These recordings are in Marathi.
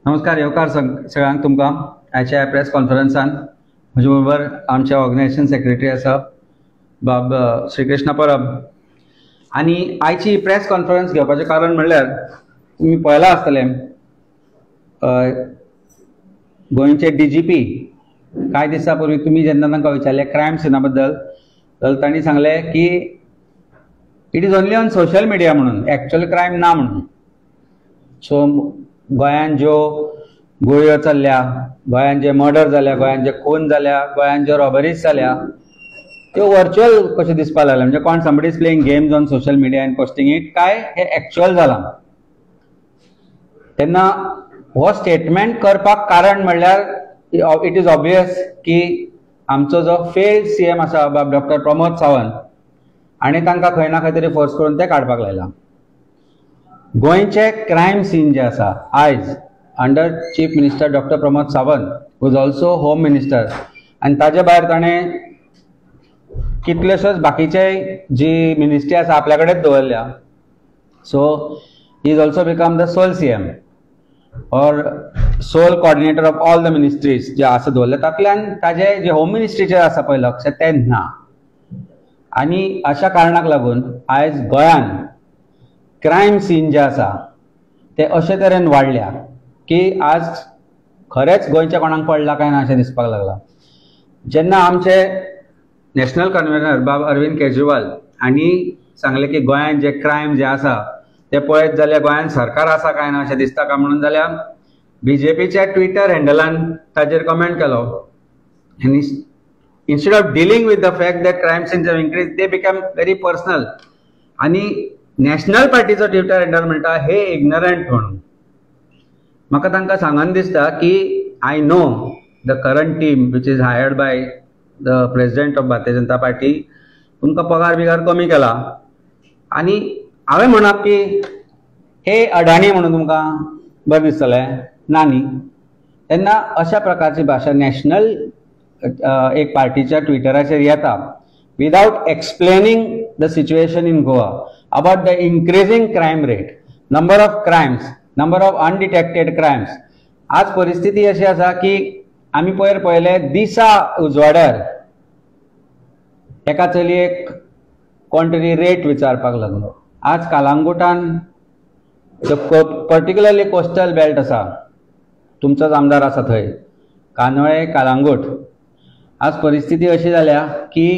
नमस्कार येवकार सगळ्यांक तुमकां आयच्या प्रेस कॉन्फरन्सान म्हजे बरोबर आमचे ऑर्गनायझेशन सेक्रेटरी आसा बाब श्रीकृष्ण परब आनी आयची प्रेस कॉन्फरन्स घेवपाचें कारण म्हणल्यार तुमी पळयलां आसतलें गोंयचे DGP कांय दिसां पयलीं तुमी जेन्ना तांकां विचारलें क्रायम सिना बद्दल जाल्यार तांणी सांगलें की it is only on social media म्हणून एक्चुअल क्रायम ना म्हणून. सो गोंयांत ज्यो गुळयो चल्ल्या, गोंयांत जे मर्डर जाल्या, गोंयांत जे खून जाल्या, गोंयांत ज्यो रॉबरीज जाल्या त्यो वर्च्युअल कशें दिसपाक लागल्या, म्हणजे कोण somebody is playing games on social media end posting it काय हे एक्चुअल जालां. तेन्ना हो स्टेटमेंट करपाक कारण म्हणल्यार इट इज ऑब्वियस की आमचो जो फेल्ड CM आसा बाब डॉक्टर प्रमोद सावंत आनी तांकां खंय ना खंय तरी फोर्स करून ते काडपाक लायला. गोंयचे क्रायम सीन जे आसा आयज under chief minister doctor Pramod Sawant who is also home minister आनी ताजे भायर ताणें कितल्योश्योच बाकीचे जी मिनिस्ट्री आसा आपल्या कडेन दवरल्या. So he is also become the sole CM और sole coordinator of all the ministries जे आसा दवरले तातूंतल्यान ताजे जे होम मिनिस्ट्रीचेर आसा पळय लक्ष तें ना. आनी अशा कारणाक लागून आयज गोंयांत क्रायम सीन जे आसा ते अशे तरेन वाडल्या की आज खरेंच गोंयच्या कोणाक पडला काय ना अशें दिसपाक लागलां. जेन्ना आमचे नॅशनल कन्व्हेनर बाब अरविंद केजरीवाल हांणी सांगलें की गोंयांत जे क्रायम जे आसा ते पळयत जाल्यार गोंयांत सरकार आसा काय ना अशें दिसता काय म्हणून जाल्यार BJPच्या ट्विटर हँडलान ताचेर कमेंट केलो आनी instead of dealing with the fact that crime scenes have increased they become very personal आणि नॅशनल पार्टीचो ट्विटर हँडल म्हणटा हे इग्नरंट म्हणून. म्हाका तांकां सांगन दिसता की I know the current team which is hired by the president of Bharatiya Janata party तुमकां पगार बिगार कमी केला आनी हांवें म्हणप की हे अडाणी म्हणून तुमकां बरें दिसतलें ना न्ही. तेन्ना अशा प्रकारची भाशा नॅशनल एक पार्टीच्या ट्विटराचेर येता without explaining the situation in Goa about the increasing crime rate, number of crimes, number of undetected crimes. आज परिस्थिती अशी आसा की आमी पयले दिसा उजवाड्यार एका चलयेक कोण तरी रेट विचारपाक लागलो. आज कालांगुटान पर्टिक्युलरली कोस्टल बेल्ट आसा, तुमचोच आमदार आसा थंय कानोळे कालांगूट. आज परिस्थिती अशी जाल्या की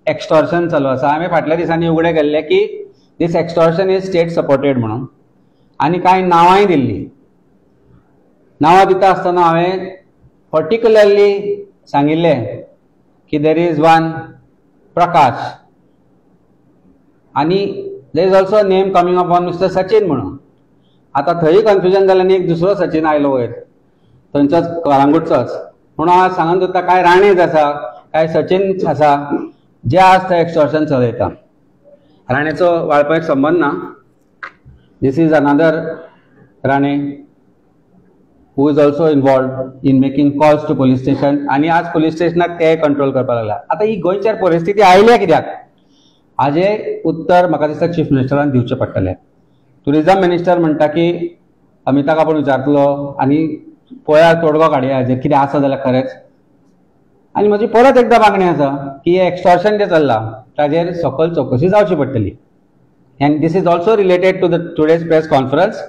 एक्सटॉर्शन चालू आसा. हांवें फाटल्या दिसांनी उगडे केल्ले की दिस एक्सटॉर्शन इज स्टेट सपोर्टेड म्हणून आनी कांय नांवांय दिल्लीं. नांवां दिता आसतना हांवें पर्टिक्युलरली सांगिल्लें की देर इज वन प्रकाश आनी there is also name coming of one mister Sachin म्हणून. आतां थंय कन्फ्युजन जालें आनी एक दुसरो सचिन आयलो वयर थंयचोच कालांगूटचोच म्हणून हांव सांगून दवरता काय राणेज आसा काय सचिन आसा जे आज थंय एक्सटॉर्शन चलयता. राणेचो वाळपयाक संबंध ना. This is another Rane who is also involve in making calls to police station आनी आज पुलीस स्टेशनाक ते कंट्रोल करपाक लागला. आतां ही गोंयचेर परिस्थिती आयल्या कित्याक हाजें उत्तर म्हाका दिसता चीफ मिनिस्टरान दिवचें पडटलें. टुरिजम मिनिस्टर म्हणटा की अमिताक आपूण विचारतलो आनी पळया तोडगो काडया हाजेर कितें आसा जाल्यार खरेंच. आनी म्हजी परत एकदा मागणी आसा की हे एक्सटॉर्शन जें चल्लां ताजेर सकयल चवकशी जावची पडटली. And this is also related to the today's press conference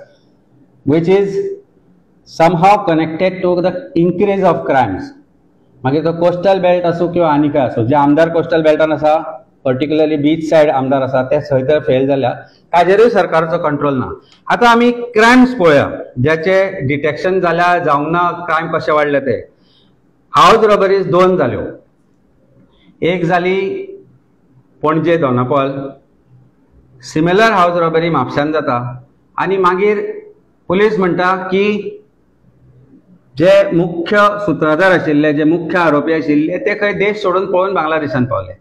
which is somehow connected to the increase of crimes. मागीर तो कोस्टल बेल्ट आसूं किंवा आनी काय आसूं जे आमदार कोस्टल बेल्टान आसा पर्टिक्युलरली बीच सायड आमदार आसा ते खंय तर फेल जाल्या ताजेरूय सरकाराचो कंट्रोल ना. आतां आमी क्रायम्स पळोवया ज्याचे डिटेक्शन जाल्या जावंक ना क्रायम कशे वाडले ते. हावज रॉबरीज 2 जाल्यो. एक जाली पणजे दोनापावल, सिमिलर हावज रॉबरी म्हापशान जाता आनी मागीर पुलीस म्हणटा की जे मुख्य सूत्रधार आशिल्ले जे मुख्य आरोपी आशिल्ले ते खंय देश सोडून पळून बांगलादेशान पावले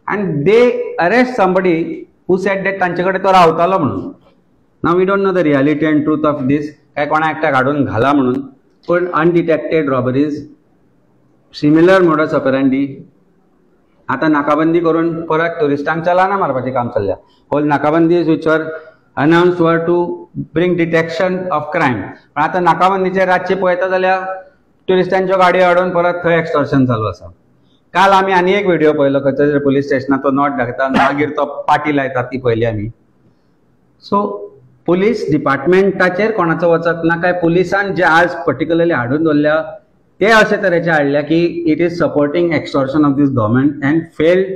आनी they arrest somebody who said that तांचे कडेन तो रावतालो म्हणून. नाव we don't know the reality and truth of this काय कोणा एकट्याक हाडून घाला म्हणून. पूण undetected robberies similar modus operandi आतां नाकाबंदी करून परत ट्युरिस्टांक चलाना मारपाचें काम चल्ल्या. होल नाकाबंदी which were announced were to bring detection of crime. पण आता नाकाबंदीचेर रातचे पळयता जाल्यार ट्युरिस्टांच्यो गाडयो हाडून परत थंय एक्सटॉर्शन चालू आसा. काल आमी आनी एक व्हिडिओ पळयलो खंय तरी पुलीस स्टेशनाचो नॉट दाखयता, मागीर तो पाटी लायता ती पळयली आमी. सो पुलीस डिपार्टमेंटाचेर कोणाचो वचप ना, काय पुलिसान जे आज पर्टिक्युलरली हाडून दवरल्या ते अशे तरेचे हाडल्या की it is supporting extortion of this government and failed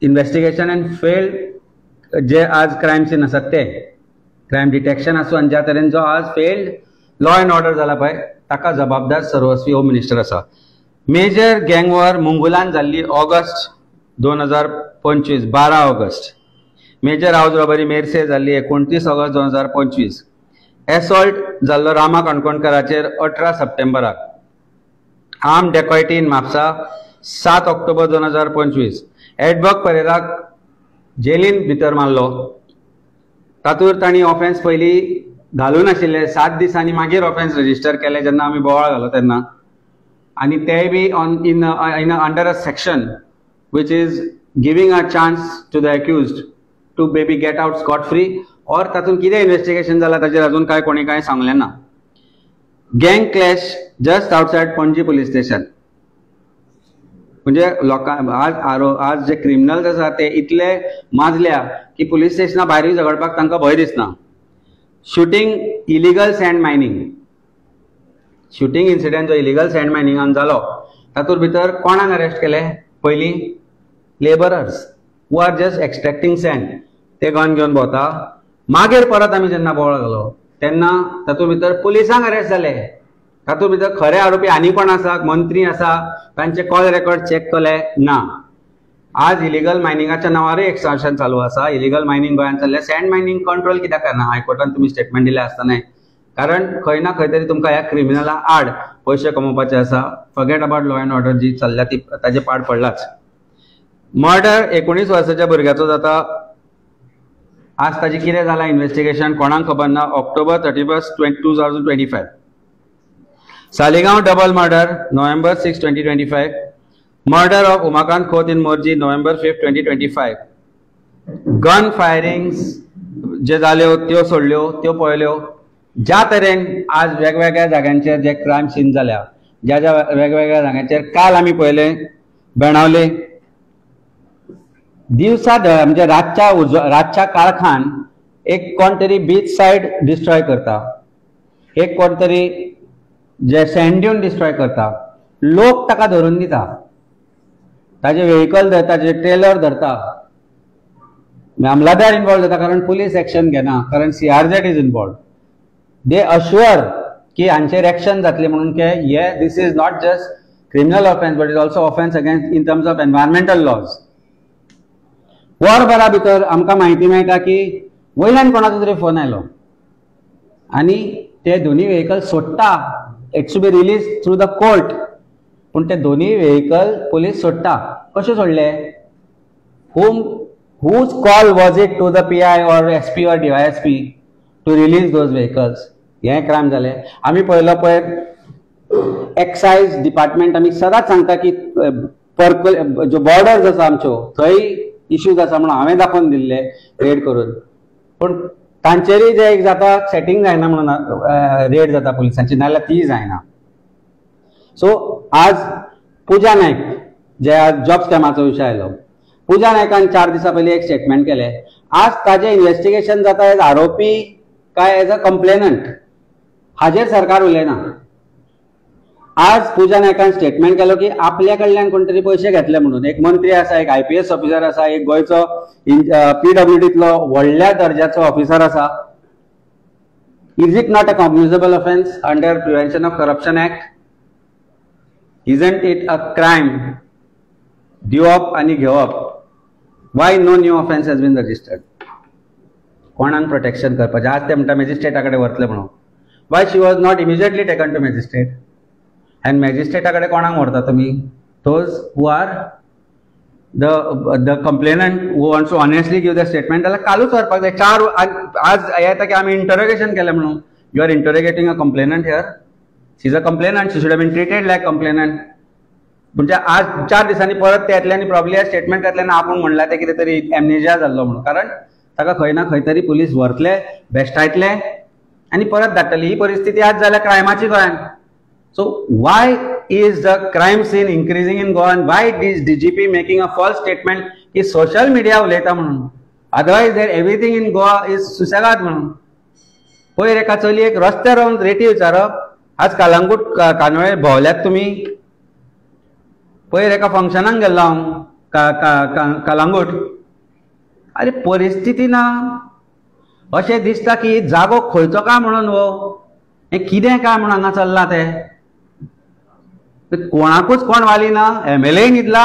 investigation and failed जे आज क्रायम सीन आसात ते क्रायम डिटेक्शन आसूं, आनी ज्या तरेन जो आज फेल्ड लॉ अँड ऑर्डर जाला पळय ताका जबाबदार सर्वस्वी होम मिनिस्टर आसा. मेजर गँग वॉर मुंगुलान जाल्ली August 2025, 12 August. Major house robbery Merces जाल्ली 29 ऑगस्ट 2025. एसॉल्ट जाल्लो रामा काणकोणकाराचेर 18 सप्टेंबराक. Arm dacoity in Mapusa 7 October 2025. एडवर्क परेराक जेलीन भितर मारलो. तातूंत तांणी ऑफेन्स पयलीं घालून आशिल्ले, 7 दिसांनी मागीर ऑफेन्स रजिस्टर केले जेन्ना आमी बोवाळ घालो तेन्ना. आनी तेय be in under a section which is giving a chance to the accused to maybe get out scot free, or तातूंत कितें इन्व्हेस्टिगेशन जालां ताचेर अजून कोणी कांय सांगलें ना. गँग clash just outside Panaji police station. म्हणजे आज जे क्रिमिनल्स आसा ते इतले माजल्या की पुलीस स्टेशना भायरूय झगडपाक तांकां भंय दिसना. Shooting illegal sand mining. Shooting incident जो इलिगल सँड मायनिंगान जालो तातूंत भितर कोणाक अरेस्ट केले? पयलीं labourers who are just extracting sand, ते गन घेवन भोंवता. मागीर परत आमी जेन्ना बोवाळ घालो तेन्ना तातूंत भितर पुलिसांक अरेस्ट जाले. तातूंत भितर खरे आरोपी आनी कोण आसा? मंत्री आसा, तांचे कॉल रेकॉर्ड चॅक केले ना. आज इलिगल मायनिंगाच्या नांवारूय एक्सटॉर्शन चालू आसा. इलिगल मायनिंग गोंयांत चल्लें. सँड मायनिंग कंट्रोल कित्याक करना? हायकोर्टान तुमी स्टेटमेंट दिले आसतनाय. कारण खंय ना खंय तरी तुमकां ह्या क्रिमिनला आड पयशे कमोवपाचे आसा. Forget about law and order जी चल्ल्या ती ताजे पाड पडलाच. मर्डर 19 वर्साच्या भुरग्याचो जाता. आज ताजी कितें जालां इन्व्हेस्टिगेशन कोणाक खबर ना. October 31, 2025. Saligao double murder November 6, 2025. Murder of Umakant Khot in Morjim November 5, 2025. Gun firings जे जाल्यो त्यो सोडल्यो, त्यो पळयल्यो. ज्या तरेन आज वेगवेगळ्या जाग्यांचेर जे क्रायम सीन जाल्या, ज्या ज्या वेगवेगळ्या जाग्यांचेर काल आमी पळयले बेणावले दिवसा म्हणजे रातच्या काळखान एक कोण तरी बीच सायड डिस्ट्रॉय करता, एक कोण तरी जे सँड ड्यून डिस्ट्रॉय करता. लोक ताका धरून दिता, ताजे व्हेकल धरता, ताजे ट्रेलर धरता. मामलादार इन्वॉल्व जाता कारण पुलीस एक्शन घेना, कारण CRZ is involve. They assure की हांचेर एक्शन जातले म्हणून के this is not just criminal offence but is also offence against in terms of environmental laws. वरभरा भितर आमकां म्हायती मेळटा की वयल्यान कोणाचो तरी फोन आयलो आनी ते दोनी व्हेकल सोडटा. It's to be release through the court. पूण ते दोनी व्हेकल पुलीस सोडटा. कशें सोडले? whose call was it to the PI or SP or DYSP to release those vehicles? हे क्रायम जाले. आमी पळयलो पळय एक्सायज डिपार्टमेंट आमी सदांच सांगता की जो बॉर्डर्स आसा आमच्यो थंय इश्यूज आसा म्हणून हांवें दाखोवन दिल्ले रेड करून. पूण तांचेरूय जे एक जाता सेटींग जायना म्हणून रेड जाता पुलिसांची, नाल्यार ती जायना. सो आज पुजा नायक जे आज जॉब स्कॅमाचो विशय आयलो, पुजा नायकान 4 दिसां पयलीं एक स्टेटमेंट केलें. आज ताजें इन्व्हेस्टिगेशन जाता एज आरोपी काय एज अ कंप्लेनंट हाजेर सरकार उलयना. आज पुजा नायकान स्टेटमेंट केलो की आपल्या कडल्यान कोण तरी पयशे घेतले म्हणून. एक मंत्री आसा, एक IPS ऑफिसर आसा, एक गोंयचो PWDंतलो व्हडल्या दर्जाचो ऑफिसर आसा. Is it not a cognizable offence under prevention of corruption act? Isn't it a crime दिवप आनी घेवप? Why no new offence has been registered? कोणाक प्रोटेक्शन करपाचें? आज ते म्हणटा मॅजिस्ट्रेटा कडेन व्हरतले म्हणून. Why she was not immediately taken to magistrate? And मॅजिस्ट्रेटा कडेन कोणाक व्हरता तुमी? Those who are the complainant who wants to honestly give the statement. जाल्यार कालूच व्हरपाक जाय. 4 आज येता की आमी इंटरोगेशन केलें म्हणून. You are interrogating a complainant here. She is a complainant. She should have been treated like complainant. म्हणजे आज 4 दिसांनी परत ते येतले आनी प्रॉब्ली स्टेटमेंट येतले आनी आपूण म्हणला ते कितें तरी एमनेजिया जाल्लो म्हणून. कारण ताका खंय ना खंय तरी पुलीस व्हरतले, बेश्टायतले आनी परत धाडटले. ही परिस्थिती आज जाल्या क्रायमाची गोंयांत. So why is the crime scene increasing in Goa? Why is DGP making a false statement की सोशल मिडिया उलयता म्हणून? Otherwise there everything in Goa is सुसेगाद म्हणून. पयर एका चलयेक रस्त्यार रावन रेटी विचारप, आज कलंगूट कानोळे भोंवल्यात तुमी? पयर एका फंक्शनाक गेल्लो हांव कलंगूट. अरे परिस्थिती ना, अशें दिसता की जागो खंयचो काय म्हणून हो, हें कितें काय म्हणून हांगा चल्लां तें कोणाकूच कोण वाली ना. MLA न्हिदला,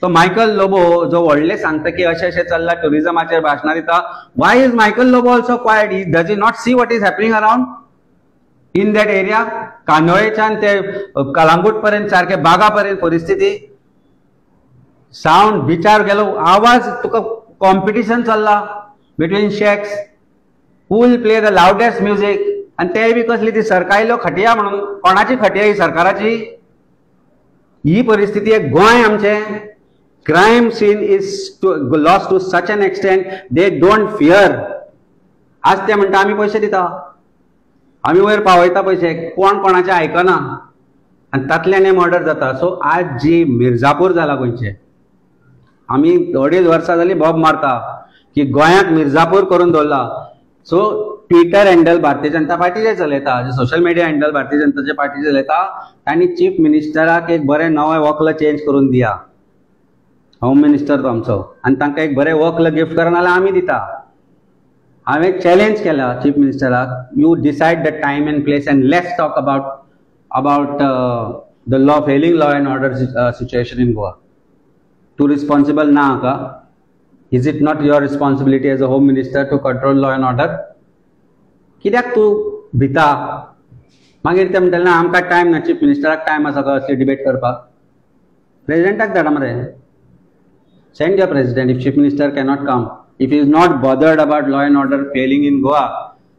तो मायकल लोबो जो व्हडले सांगता की अशें अशें चल्ला, टुरिजमाचेर भाशणां दिता. Why is Michael Lobo also quiet? Does he not see what is happening around in that area? कानोळेच्यान ते कलंगूट पर्यंत सारखे बागा पर्यंत परिस्थिती. सावंड बिचार गेलो, आवाज तुका कॉम्पिटिशन चल्ला between shacks, who will play the loudest music, आनी ते बी कसली ती सरकायलो खटिया म्हणून. कोणाची खटिया ही? सरकाराची. ही परिस्थिती आहे गोंय आमचें. Crime scene is lost to such an extent they don't fear. आज ते म्हणटा आमी पयशे दिता, आमी वयर पावयता पयशे, कोण कोणाचें आयकना आनी तातल्यान हें मर्डर जाता. सो आज जी मिर्जापूर जाला गोंयचें, आमी 2.5 वर्सां जालीं बोब मारता की गोंयाक मिर्जापूर करून दवरला. So Twitter handle Bharatiya Janata पार्टीचे चलयता, social media handle Bharatiya Janata पार्टीचे चलयता. तांणी चीफ मिनिस्टराक एक बरें नवें वक्ल चेंज करून दिया, होम मिनिस्टर तो आमचो, आनी तांकां एक बरें वक्ल गिफ्ट करा नाल्यार आमी दिता. हांवें चॅलेंज केला चीफ मिनिस्टराक, you decide the time and place and let's talk about the law, failing law and order situation in Goa. तूं रिस्पॉन्सिबल ना हाका? Is it not your responsibility as a home minister to control law and order? कित्याक तूं भिता? मागीर ते म्हणटले ना आमकां टायम ना, चीफ मिनिस्टराक टायम आसा का असली डिबेट करपाक? प्रेसिडेंटाक धाडा मरे. Send your president if chief minister cannot come. If he is not bothered about law and order failing in Goa,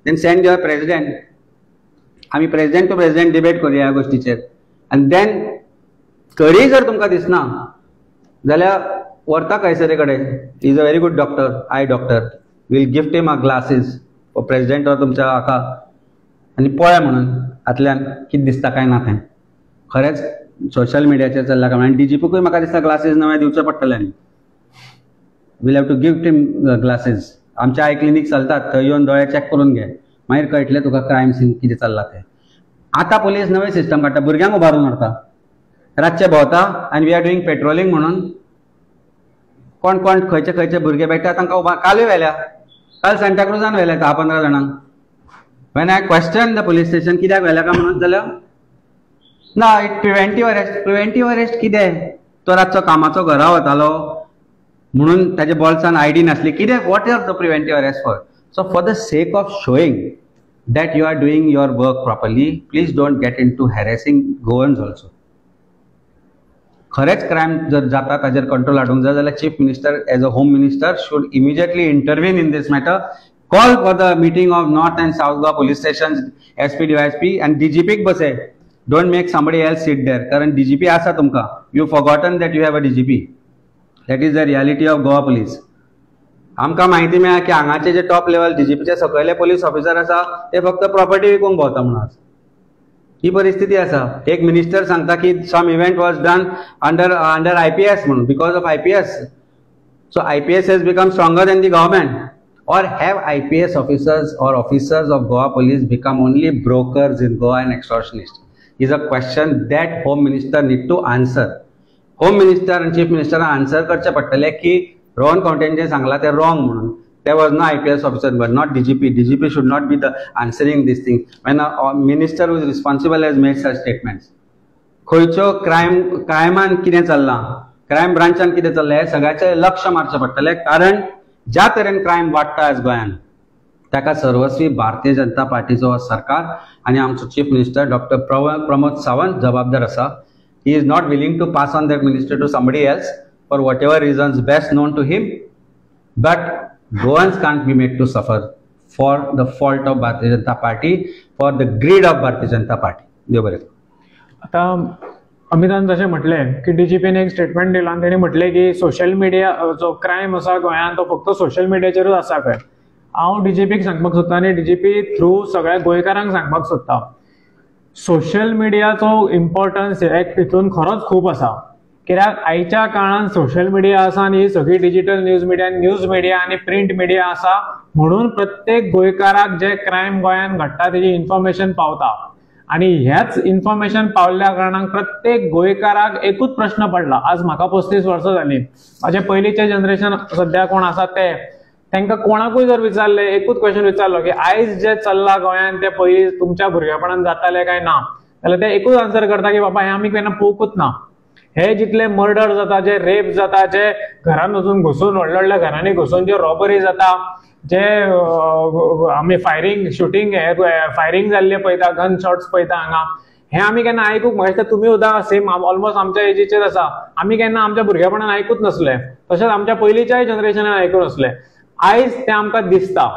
then send your president. आम्ही president to president debate करूया ह्या गोष्टीचेर. And then तरी जर तुमकां दिसना जाल्यार व्हरता कैसरे कडेन. He is a very good doctor, eye doctor. We'll gift him a glasses for president or तुमच्या हाका आनी पळय म्हणून हातल्यान कितें दिसता काय ना तें. खरेंच सोशल मिडियाचेर चल्ला काय म्हणून DGPकूय म्हाका दिसता ग्लासेस नवे दिवचे पडटले आनी we'll have to give him glasses. आमचे आय क्लिनिक चलतात, थंय येवन दोळे चॅक करून घे, मागीर कळटलें तुका क्रायम सीन कितें चल्लां तें. आतां पुलीस नवें सिस्टम काडटा, भुरग्यांक उबारून व्हरता, रातचे भोंवता आनी वी आर डुईंग पेट्रोलिंग म्हणून. कोण कोण खंयचे खंयचे भुरगे मेळटा तांकां कालूय व्हेल्या, काल सांताक्रुजान व्हेले 10-15 जाणांक. When I question the police station कित्याक व्हेल्या काय म्हणून जाल्यार ना, it preventive arrest. Preventive arrest कितें? तो रातचो कामाचो घरा वतालो म्हणून ताजे बॉल्सान ID नासली, कित्याक? What are the preventive arrest for? So for the sake of showing that you are doing your work properly, please don't get into harassing Goans also. खरेंच क्रायम जर जाता ताजेर कंट्रोल हाडूंक जाय जाल्यार chief minister as a home minister should immediately intervene in this matter. Call for the meeting of north and south Goa police station, SP, DYSP and DGPक बसय. Don't make somebody else seat देर, कारण DGP आसा तुमकां. You forgotten that you have a DGP. That is the reality of Goa police. आमकां माहिती मेळ्ळा की हांगाचे जे टॉप लेवल DGPचे सकयले पुलीस ऑफिसर आसा ते फक्त प्रॉपर्टी विकूंक भोंवता म्हणून. ही परिस्थिती आसा. एक मिनिस्टर सांगता की some event was done under IPS म्हणून, because of IPS. So IPS has become stronger than the government. Or have IPS officers or officers of Goa police become only brokers in Goa and extortionists? Is a question that Home Minister need to answer. Home Minister and Chief Minister answer करचे पडटले की रोहन कौंटेन सांगला ते wrong म्हणून. There was no IPS officer but not DGP. DGP should not be the answering this thing. When a minister who is responsible has made such statements. खंयच्यो क्रायमान कितें चल्लां, क्रायम ब्रांचान कितें चल्लें हें सगळ्याचें लक्ष मारचें पडटलें. कारण ज्या तरेन क्रायम वाडटा आज गोंयांत ताका सर्वस्वी भारतीय जनता पार्टीचो सरकार आनी आमचो chief minister doctor Pramod Sawant जबाबदार आसा. He is not willing to pass on that minister to somebody else for whatever reasons best known to him. But Goans can't be made to suffer for the fault of Bharatiya Janata Party, for the greed of Bharatiya Janata Party. देव बरें. आता अमितान जशें म्हटलें की डीजीपीन एक स्टेटमेंट दिला आनी तेणी म्हटलें की सोशल मिडिया जो क्रायम आसा गोंयांत तो फक्त सोशल मिडियाचेरूच आसा खंय. हांव डीजीपीक सांगपाक सोदतां आनी डीजीपी थ्रू सगळ्या गोंयकारांक सांगपाक सोदतां, सोशल मिडियाचो इम्पॉर्टन्स हितून खरोच खूब आसा. कित्याक आयच्या काळान सोशल मिडिया आसा आनी ही सगळी डिजिटल न्यूज मिडिया आनी प्रिंट मिडिया आसा म्हणून प्रत्येक गोंयकाराक जे क्रायम गोंयांत घडटा तेजी इन्फॉर्मेशन पावता. आणि ह्याच इन्फॉर्मेशन पावल्ल्या कारणान प्रत्येक गोंयकाराक एकूच प्रश्न पडला. आज म्हाका 35 वर्सां जाली, म्हाजे पयलींचे जनरेशन सध्या कोण आसा ते, तांकां कोणाकूय जर विचारले एकूच क्वेश्चन विचारलो की आयज जे चल्ला गोंयांत ते पयलीं तुमच्या भुरगेपणान जाताले काय ना, जाल्यार ते एकूच आन्सर करता की बाबा हें आमी केन्ना पळोवंकूच ना. हे जितले मर्डर जाता, जे रेप जाता, जे घरान वचून घुसून व्हडल्या व्हडल्या घरांनी घुसून जे रॉबरी जाता, जे आमी फायरिंग जाल्ले पळयता, गन शॉट्स पळयता हांगा, हे आमी केन्ना आयकूंक म्हाका तुमी सुद्दां सेम ऑलमोस्ट आमच्या एजीचेर आसा, आमी केन्ना आमच्या भुरगेपणान आयकूच नासले. तशेंच आमच्या पयलींच्याय जनरेशनान आयकूं नासले. आयज ते आमकां दिसता.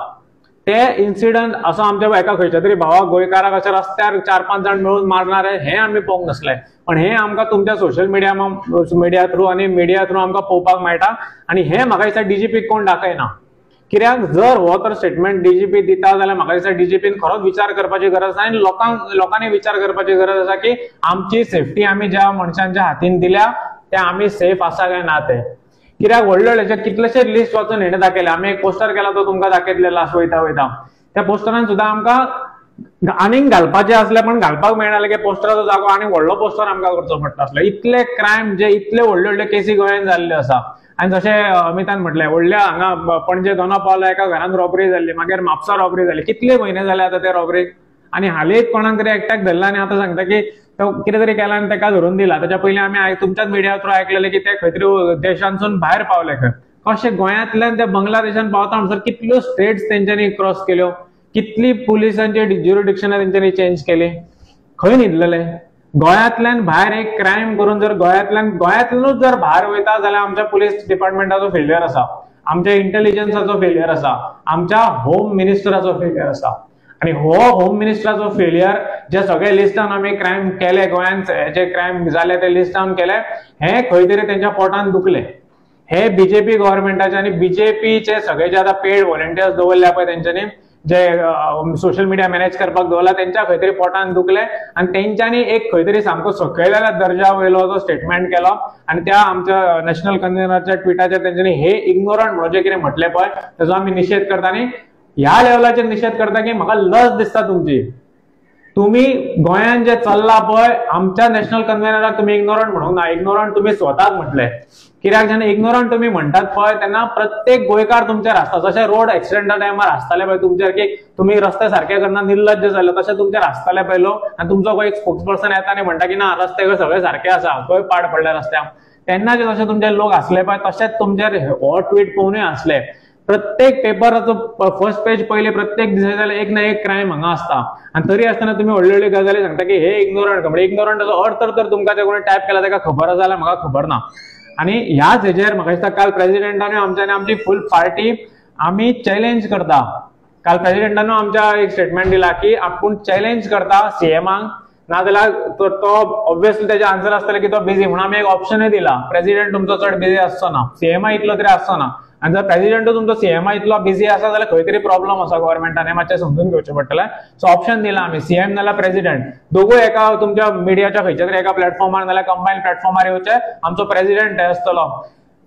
ते इन्सिडंट असो आमच्या एका खंयच्या तरी भावाक गोंयकाराक अशे रस्त्यार 4-5 जाण मेळून मारणारे हे आमी पळोवंक नासले. पण हे आमकां तुमच्या सोशल मिडिया थ्रू आनी मिडिया थ्रू आमकां पळोवपाक मेळटा. आनी हे म्हाका दिसता डीजीपीक कोण दाखयना. कित्याक जर हो तर स्टेटमेंट डीजीपी दिता जाल्यार म्हाका दिसता डीजीपीन खरोच विचार करपाची गरज आसा आनी लोकांनी विचार करपाची गरज आसा की आमची सेफ्टी आमी ज्या मनशांच्या हातीन दिल्या ते आमी सेफ आसा काय ना ते. कित्याक व्हडले व्हडले कितलेशेच लिस्ट वाचून हेणे दाखयले. आमी एक पोस्टर केला तो तुमकां दाखयतले लास्ट वयता त्या पोस्टरान सुद्दां आमकां आनीक घालपाचें आसलें पण घालपाक मेळनासलें की पोस्टराचो जागो आनी व्हडलो पोस्टर आमकां करचो पडटा आसलो. इतले क्रायम जे इतले व्हडले केसी गोंयांत जाल्ले आसा. आनी जशें अमितान म्हटलें व्हडल्या हांगा पणजे दोना पावला एका घरान रॉबरी जाल्ली, मागीर म्हापसा रॉबरी जाली. कितले म्हयने जाले आतां ते रॉबरीक. आनी हालींच कोणाक तरी एकट्याक धरला आनी आतां सांगता की तो कितें तरी केला आनी ताका धरून दिला. ताच्या पयलीं आमी तुमच्याच मिडिया थ्रू आयकलेलें की ते खंय तरी देशांसून भायर पावले खंय. कशें गोंयांतल्यान ते बांगलादेशान पावता म्हणसर कितल्यो स्टेट्स तेंच्यांनी क्रॉस केल्यो, कितली पुलिसांची ज्युरिडिक्शनां तेंच्यांनी चेंज केली. खंय न्हिदलेले. गोंयांतल्यान भायर एक क्रायम करून जर गोंयांतल्यानूच जर भायर वयता जाल्यार आमच्या पुलीस डिपार्टमेंटाचो फेल्युअर आसा, आमच्या इंटेलिजन्साचो फेल्युअर आसा, आमच्या होम मिनिस्टराचो फेल्युअर आसा. आणि हो होम मिनिस्टराचो फेल्युअर जे सगळे लिस्टान आमी क्रायम केले गोंयांत, जे क्रायम जाले ते लिस्टान केले, हे खंय तरी तेंच्या पोटान दुखले. हे बीजेपी गव्हर्नमेंटाचे आनी बीजेपीचे सगळे जे आतां पेड व्हॉलंटियर्स दवरल्या पळय तेंच्यांनी जे सोशल मिडिया मॅनेज करपाक दवरला तेंच्या खंय तरी पोटान दुखले आनी तेंच्यांनी एक खंय तरी सामको सकयलेल्या दर्जा वयलो जो स्टेटमेंट केलो आनी त्या आमच्या नॅशनल कन्व्हेनरच्या ट्विटाचेर तेंच्यांनी हे इग्नोरंट म्हणून जे कितें म्हटलें पळय तेजो आमी निशेध करता. आनी ह्या लेवलाचेर निशेध करता की म्हाका लज दिसता तुमची. तुम्ही गोंयांत जे चल्ला पळय आमच्या नॅशनल कन्व्हेनराक तुम्ही इग्नोरंट म्हणूंक ना. इग्नोरंट तुम्ही स्वताच म्हटले. कित्याक जेन्ना इग्नोरंट तुम्ही म्हणटात पळय तेन्ना प्रत्येक गोंयकार तुमचेर आसता. जशें रोड एक्सिडेंटा टायमार आसताले पळय तुमचेर की तुमी रस्ते सारके करना निर्लज्ज जाले, तशें तुमचेर आसताले पळय आनी तुमचो कोण एक स्पोक्सपर्सन येता आनी म्हणटा की ना रस्ते सगळे सारके आसा, खंय पाड पडल्या रस्त्याक. तेन्ना जे जशे तुमचे लोक आसले पळय तशेंच तुमचेर हो ट्वीट पळोवनूय आसले. प्रत्येक पेपराचो फर्स्ट पेज पयले प्रत्येक दिसा जाल्यार एक ना एक क्रायम हांगा आसता आनी तरी आसतना तुम्ही व्हडल्यो व्हडल्यो गजाली सांगता की हे इग्नोरंट. म्हणजे इग्नोरंटाचो अर्थ तर तुमकां ते कोणी टायप केला ताका खबर आसा जाल्यार म्हाका खबर ना. आनी ह्याच हेजेर म्हाका दिसता काल प्रेसिडेंटान आमची फूल पार्टी आमी चॅलेंज करता. काल प्रेसिडेंटान आमच्या एक स्टेटमेंट दिला की आपूण चॅलेंज करता सीएमाक, नाजाल्यार तो ऑब्वियसली त्याचे आन्सर आसतले की तो बिझी म्हणून आमी एक ऑप्शनूय दिला. प्रेसिडेंट तुमचो चड बिझी आसचो ना, सीएमा इतलो तरी आसचो ना. आनी जर प्रेसिडेंट तुमचो सीएमा इतलो बिझी आसा जाल्यार खंय तरी प्रॉब्लम आसा गव्हर्नमेंटान, हे मातशें समजून घेवचें पडटलें. सो ऑप्शन दिला आमी सीएम नाल्यार प्रेसिडेंट दोगूय एका तुमच्या मिडियाच्या खंयच्या तरी एका प्लॅटफॉर्मार नाल्यार कंबायन प्लॅटफॉर्मार येवचे. आमचो प्रेसिडेंट हे आसतलो.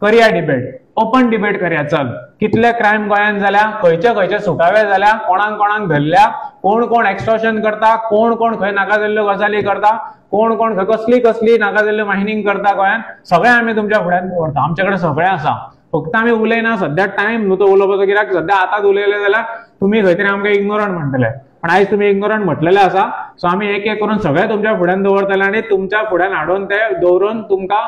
करुया डिबेट, ओपन डिबेट करुया. चल कितले क्रायम गोंयांत जाल्या, खंयचे सुटावे जाल्या, कोणाक धरल्या, कोण एक्स्टॉर्शन करता, कोण खंय नाका जाल्ल्यो गजाली करता, कोण खंय कसली नाका जाल्ल्यो मायनिंग करता गोंयांत, सगळें आमी तुमच्या फुड्यान दवरता. आमचे कडेन सगळें आसा. फक्त आमी उलयना. सध्या टायम न्हू तो उलोवपाचो. कित्याक सध्या आतांच उलयले जाल्यार तुमी खंय तरी आमकां इग्नोरंट म्हणटले. पण आयज तुमी इग्नोरंट म्हटलेले आसा. सो आमी एक करून सगळे तुमच्या फुड्यान दवरतले आनी तुमच्या फुड्यान हाडून ते दवरून तुमकां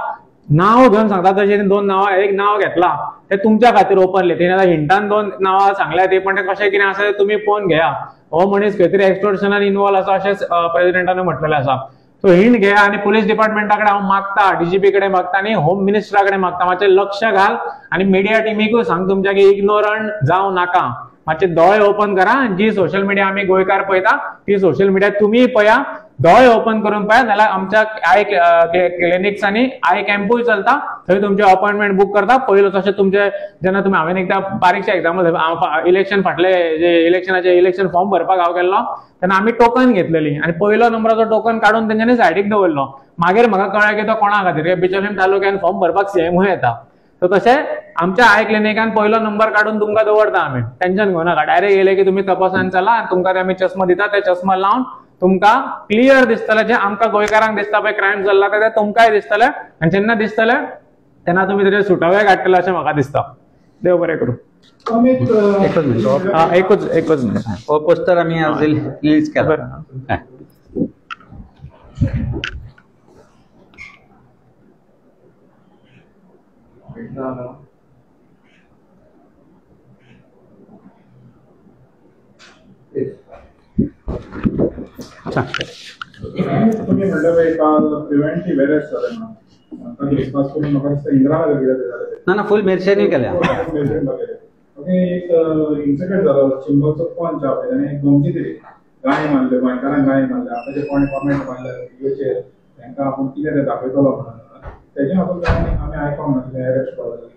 नांव घेवन सांगता. तशें 2 नांवां, एक नांव घेतला ते तुमच्या खातीर ओपनली. तेणे आतां हिंटान 2 नांवां सांगल्या ते, पण ते कशें कितें आसा ते तुमी पळोवन घेया. हो मनीस खंय तरी एक्स्टॉर्शनान इन्वॉल्व आसा अशेंच प्रेसिडेंटान म्हटलेलें आसा. सो हिंट घेया आनी पुलीस डिपार्टमेंटा कडेन हांव मागता, डीजीपी कडेन मागता आनी होम मिनिस्टरा कडेन मागता मातशें लक्ष घाल आनी मिडिया टिमीकूय सांग तुमच्या की इग्नोरंट जावं नाका. मातशे दोळे ओपन करा. जी सोशल मिडिया आम्ही गोंयकार पळयता ती सोशल मिडिया तुम्ही पळया, दोळे ओपन करून पळया. नाल्यार आमच्या आय क्लिनिक्सांनी आय कॅम्पूय चलता, थंय तुमचे अपॉइंटमेंट बूक करता. पयलो तशें तुमचे जेन्ना तुमी हांवें एकदा बारीकशें एक्झाम्पल इलेक्शन फाटले जे इलेक्शन फॉर्म भरपाक हांव गेल्लो तेन्ना आमी टोकन घेतलेली आनी पयलो नंबराचो टोकन काडून तेंच्यांनी सायडीक दवरलो. मागीर म्हाका कळ्ळें की तो कोणा खातीर, बिचोलीम तालुक्यान फॉर्म भरपाक सीएमूय येता. सो तशें आमच्या आय क्लिनिकान पयलो नंबर काडून तुमकां दवरता आमी, टेन्शन घेवं नाका. डायरेक्ट येयले की तुमी तपासान चला आनी तुमकां आमी चश्मा दिता, ते चश्मा लावन तुमकां क्लियर दिसतलें. जे आमकां गोंयकारांक दिसता पळय क्रायम जाल्ला ते तुमकांय दिसतलें आनी जेन्ना दिसतलें तेन्ना तुमी तेजे सुटावे काडटले अशें म्हाका दिसता. देव बरें करूं. एकच मिनिट. एकच मिनिट. हो पोस्टर आम्ही आज रिलीज केला. तुम्ही म्हणलं काल प्रिव्हेंटिव्ह अरेस्ट झाले म्हणून क्रिसमस करून म्हाका दिसता इंदिरानगर कितें जालें ना फुल मेरशेनी केल्या. ओके, एक इन्सिडेंट जालो चिंबरचो पंच आपले ताणें एक दोनशे तरी गाणी मारले, गोंयकारांक गाणी मारल्या. आतां जे कोणी कॉमेंट मारल्या व्हिडिओचेर तांकां आपूण कितें तें दाखयतलो म्हणून तेजे हातूंत आमी आयकोंक नासलें अरेस्ट पावलें.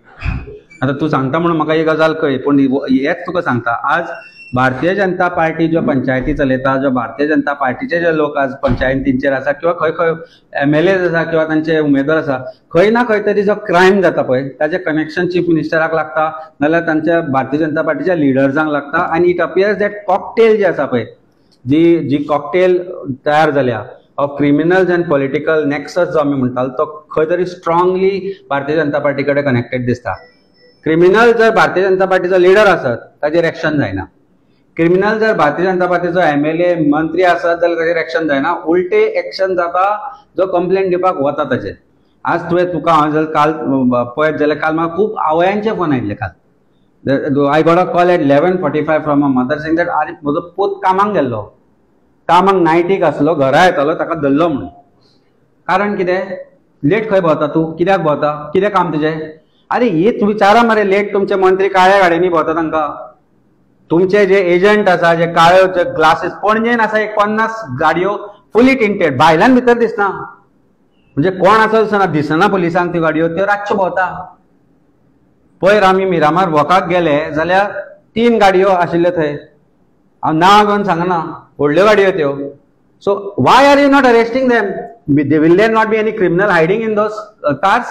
आता तू सांगता म्हणून म्हाका ही गजाल कळ्ळी, पूण हेच तुका सांगता, आज भारतीय जनता पार्टी ज्यो पंचायती चलयता, ज्यो भारतीय जनता पार्टीचे जे लोक आज पंचायतींचेर आसा किंवा खंय खंय MLAs आसा किंवा तांचे उमेदवार आसा, खंय ना खंय तरी जो क्रायम जाता पळय ताजे कनेक्शन चीफ मिनिस्टराक लागता नाल्यार तांच्या भारतीय जनता पार्टीच्या लिडर्सांक लागता. आनी इट अपियर्स दॅट कॉकटेल जी आसा पळय, जी कॉकटेल तयार जाल्या of criminals and political nexus जो आमी म्हणटालो, तो खंय तरी स्ट्रॉंगली भारतीय जनता पार्टी कडेन कनेक्टेड दिसता. क्रिमिनल जर भारतीय जनता पार्टीचो लिडर आसत ताजेर एक्शन जायना. क्रिमिनल जर भारतीय जनता पार्टीचो MLA मंत्री आसत जाल्यार ताजेर एक्शन जायना. उलटे एक्शन जाता जो कंप्लेंट दिवपाक वता ताचेर. आज तुका हांव जर काल पळयत जाल्यार काल म्हाका खूब आवयांचे फोन आयिल्ले. काल I got a call at 11:45 from a mother saying that आरे म्हजो पूत कामाक गेल्लो, कामाक नायटीक आसलो, घरा येतालो, ताका धरलो म्हणून. कारण कितें? लेट खंय भोंवता तूं? कित्याक भोंवता? कितें काम तुजें? अरे हेच विचारा मरे. लेट तुमचे मंत्री काळ्या गाडयांनी भोंवता तांकां. तुमचे जे एजंट आसा, जे काळ्यो जे ग्लासीस, पणजेन आसा एक 50 गाडयो फुली टिंटेड, भायल्यान भितर दिसना, म्हणजे कोण आसा दिसना पुलिसांक त्यो गाडयो, त्यो रातच्यो भोंवता. पयर आमी मिरामार वॉकाक गेले जाल्यार 3 गाडयो आशिल्ल्यो थंय. हांव नांव घेवन सांगना, व्हडल्यो गाडयो त्यो. So why are you not arresting them? Will there not be any criminal hiding in those cars?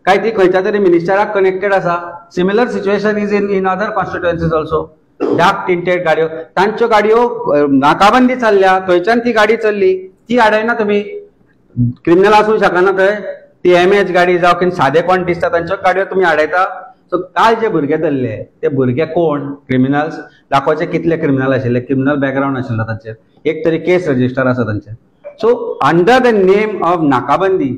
काय ती खंयच्या तरी मिनिस्टराक कनेक्टेड आसा? Similar situation is in other constituencies also. Dark tinted गाडयो, तांच्यो गाडयो नाकाबंदी चल्ल्या, थंयच्यान ती गाडी चल्ली, ती आडायना तुमी. क्रिमिनल आसूं शकना थंय. ती MH गाडी जावं की सादे कोण दिसता तांच्यो गाडयो तुमी आडायता. सो काल जे भुरगे धरले ते भुरगे कोण? क्रिमिनल्स. दाखोवचे कितले क्रिमिनल आशिल्ले, क्रिमिनल बॅकग्राऊंड आशिल्लो तांचेर, एक तरी केस रजिस्टर आसा तांचेर. So under the name of नाकाबंदी,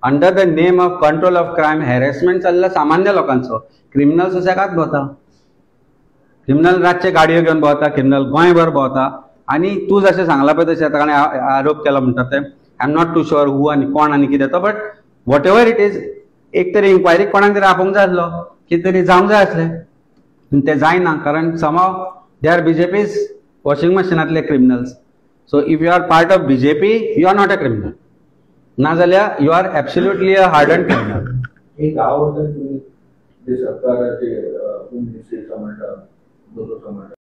under the name of control of crime, harassment चल्ला सामान्य लोकांचो. क्रिमिनल सुसेगाद भोंवता, क्रिमिनल रातचे गाडयो घेवन भोंवता, क्रिमिनल गोंयभर भोंवता. आनी तूं जशें सांगला पळय तशें ताणें आरोप केला म्हणटा ते, I am not too sure who आनी कोण आनी कितें तो, but whatever it is, एक तरी इन्क्वायरीक कोणाक तरी आपोवंक जाय आसलो, कितें तरी जावंक जाय आसलें. तें जायना, कारण somehow they are BJP's washing मशिनांतले criminals. So if you are part of BJP, you are not a criminal. नाजाल्यार you are absolutely a harden criminal. एक आवडतं तुम्ही जे सरकारचे होम मिनिस्ट्रीचा म्हणता